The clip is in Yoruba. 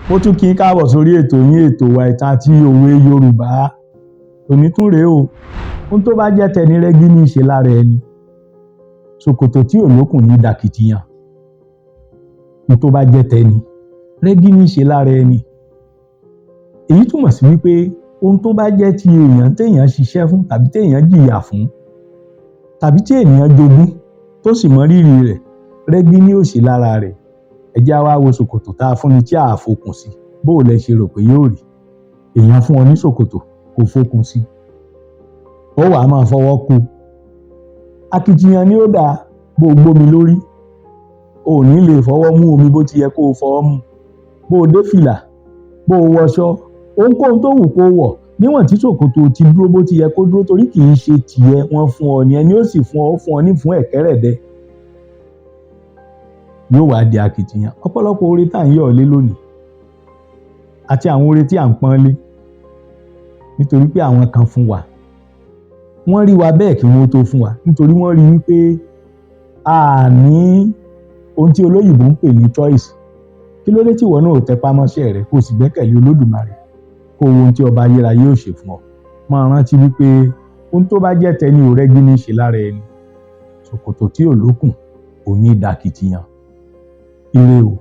Mo tún kí n káàbọ̀ sórí ètò yín, ètò wa ìtàn àti òwe Yorùbá. Òní tún rèé o. Ohun tó bá jẹ́ tẹni rẹ́gí ní í ṣe lára ẹni. Ṣòkòtò tí ò lókùn ní dàkìtìyàn. Ohun tó bá jẹ́ tẹni rẹ́gí ní í ṣe lára ẹni. Èyí túmọ̀ sí wípé ohun tó bá jẹ́ ti èèyàn téèyàn ṣiṣẹ́ fún tàbí téèyàn jìyà fún tàbí tí ènìyàn jogún tó sì mọ rírì rẹ̀, rẹ́gí ní ó ṣe lára rẹ̀. Ẹ jẹ́ á wá wo ṣòkòtò tá a fún ni tí a fokùn sí. Bó o lẹ ṣe rò pé yóò rí? Èèyàn fún ọ ní ṣòkòtò kò fokùn sí. Ó wàá máa fọwọ́ kó. Akitiyan ni ó dáa bó o gbómi lórí. O ò ní lè fọwọ́ mú omi bó ti yẹ kó o fọwọ́ mú. Bó o dé fìlà, bó o wọṣọ, ohunkóhun tó wù kó o wọ̀, níwọ̀n tí ṣòkòtò ti dúró bó ti yẹ kó dúró, torí kì í ṣe tìẹ, wọ́n fún ọ ni, ẹni ó sì fún ọ, ó fún ọ ní fún ẹ̀kẹ́rẹ̀dẹ̀. Yóò wá di akitiyan. Ọ̀pọ̀lọpọ̀ oore tá à ń yọ̀ lé lónìí àti àwọn oore tí à ń pọ́n lé nítorí pé àwọn kan fún wa. Wọ́n rí wa bẹ́ẹ̀ kí wọ́n tó fún wa, nítorí wọ́n rí wípé a ní ohun tí olóyìnbó ń pè ní choice. Kí ló dé tí ìwọ náà ò tẹpá mọ́ṣẹ́ rẹ kó o sì gbẹ́kẹ̀lé Olódùmarè kó o wo ohun tí ọba ayérayé yóò ṣe fún ọ? Máa rántí wípé ohun tó bá jẹ́ tẹni ò rẹ́gí ní í ṣe lára ẹni. Ṣòkòtò tí ò lókùn ò ní dàkìtìyàn. Ire o.